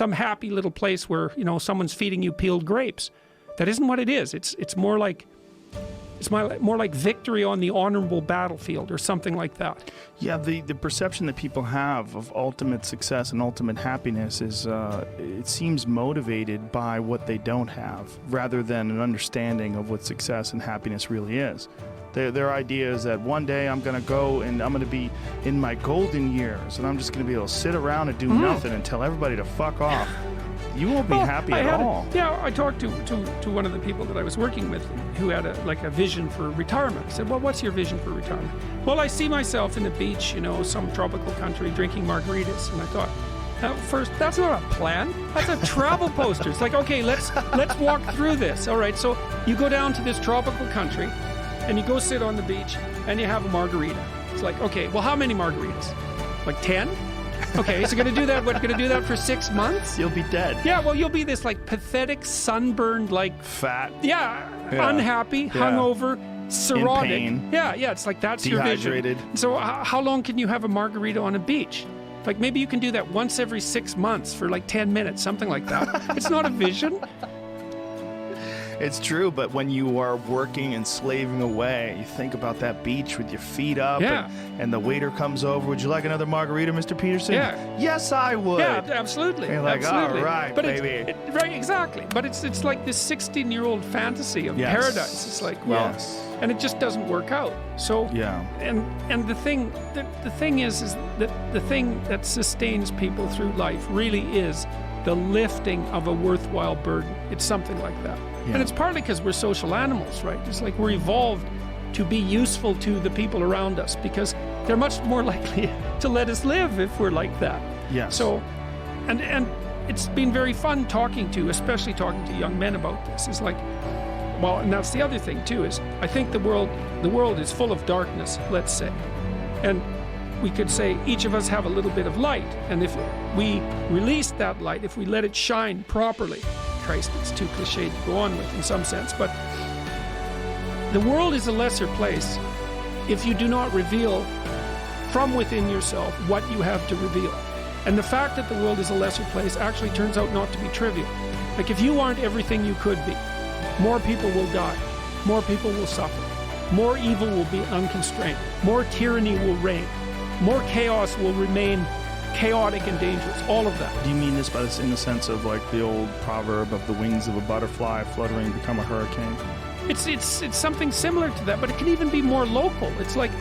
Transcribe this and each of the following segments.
some happy little place where, you know, someone's feeding you peeled grapes. That isn't what it is. It's more like victory on the honorable battlefield or something like that. Yeah, the perception that people have of ultimate success and ultimate happiness is, it seems motivated by what they don't have, rather than an understanding of what success and happiness really is. Their idea is that one day I'm going to go and I'm going to be in my golden years and I'm just going to be able to sit around and do nothing and tell everybody to fuck off. You won't be happy at all. I talked to one of the people that I was working with who had a vision for retirement. I said, well, what's your vision for retirement? Well, I see myself in the beach, you know, some tropical country drinking margaritas. And I thought, first, that's not a plan. That's a travel poster. It's like, okay, let's walk through this. All right, so you go down to this tropical country and you go sit on the beach and you have a margarita. It's like, okay, well, how many margaritas? Like 10? Okay, so you're going to do that, what, you're going to do that for 6 months? You'll be dead. Yeah, well, you'll be this, like, pathetic, sunburned, like... Fat. Yeah, unhappy, hungover, cirrhotic. In pain. Yeah, it's like, that's your vision. Dehydrated. So how long can you have a margarita on a beach? Like, maybe you can do that once every 6 months for, like, 10 minutes, something like that. It's not a vision. It's true, but when you are working and slaving away, you think about that beach with your feet up, and the waiter comes over. Would you like another margarita, Mr. Peterson? Yeah. Yes, I would. Yeah, absolutely. And you're like, absolutely. all right, but baby. Right, exactly. But it's like this 16-year-old fantasy of paradise. It's like, well, and it just doesn't work out. So, and the thing is that the thing that sustains people through life really is the lifting of a worthwhile burden. It's something like that. Yeah. And it's partly because we're social animals, right? It's like we're evolved to be useful to the people around us because they're much more likely to let us live if we're like that. Yes. So, and it's been very fun especially talking to young men about this. It's like, well, and that's the other thing too, is I think the world is full of darkness, let's say. And we could say each of us have a little bit of light. And if we release that light, if we let it shine properly, Christ, it's too cliche to go on with in some sense, but the world is a lesser place if you do not reveal from within yourself what you have to reveal. And the fact that the world is a lesser place actually turns out not to be trivial. Like if you aren't everything you could be, more people will die, more people will suffer, more evil will be unconstrained, more tyranny will reign, more chaos will remain chaotic and dangerous, all of that. Do you mean this in the sense of like the old proverb of the wings of a butterfly fluttering become a hurricane? It's something similar to that, but it can even be more local. It's like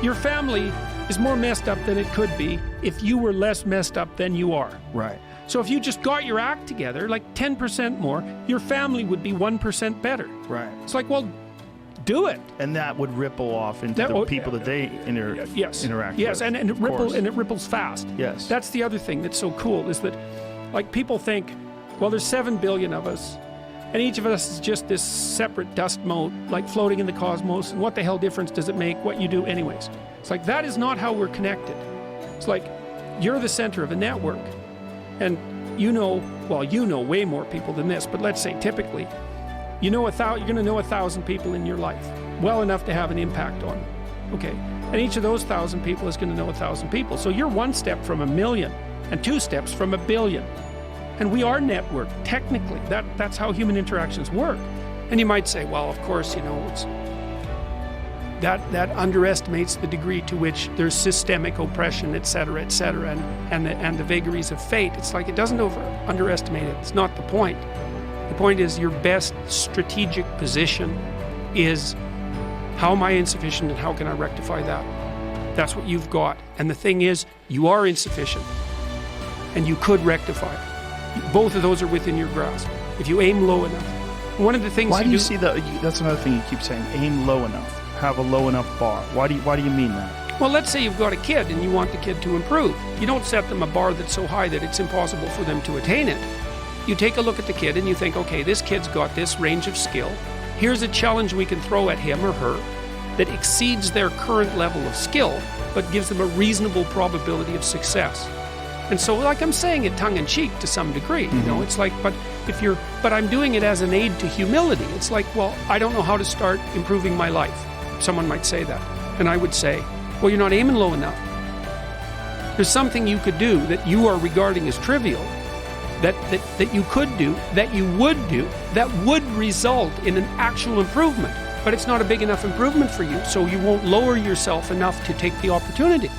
your family is more messed up than it could be if you were less messed up than you are. Right. So if you just got your act together, like 10% more, your family would be 1% better. Right. It's like, well, do it. And that would ripple off into the people that they interact with. Yes, and it ripples fast. Yes. That's the other thing that's so cool is that, like, people think, well, there's 7 billion of us, and each of us is just this separate dust mote, like floating in the cosmos, and what the hell difference does it make what you do anyways? It's like, that is not how we're connected. It's like, you're the center of a network, and you know way more people than this, but let's say typically, you're going to know 1,000 people in your life, well enough to have an impact on them. Okay, and each of those 1,000 people is going to know 1,000 people. So you're 1 step from 1 million, and 2 steps from 1 billion. And we are networked, technically. That's how human interactions work. And you might say, well, of course, it's that underestimates the degree to which there's systemic oppression, et cetera, and the vagaries of fate. It's like it doesn't underestimate it. It's not the point. The point is your best strategic position is, how am I insufficient and how can I rectify that? That's what you've got. And the thing is, you are insufficient and you could rectify it. Both of those are within your grasp if you aim low enough. One of the things that's another thing you keep saying, aim low enough, have a low enough bar. Why do you mean that? Well, let's say you've got a kid and you want the kid to improve. You don't set them a bar that's so high that it's impossible for them to attain it. You take a look at the kid and you think, okay, this kid's got this range of skill. Here's a challenge we can throw at him or her that exceeds their current level of skill, but gives them a reasonable probability of success. And so, like I'm saying it tongue-in-cheek to some degree, it's like, but I'm doing it as an aid to humility. It's like, well, I don't know how to start improving my life. Someone might say that. And I would say, well, you're not aiming low enough. There's something you could do that you are regarding as trivial that you could do, that you would do, that would result in an actual improvement. But it's not a big enough improvement for you, so you won't lower yourself enough to take the opportunity.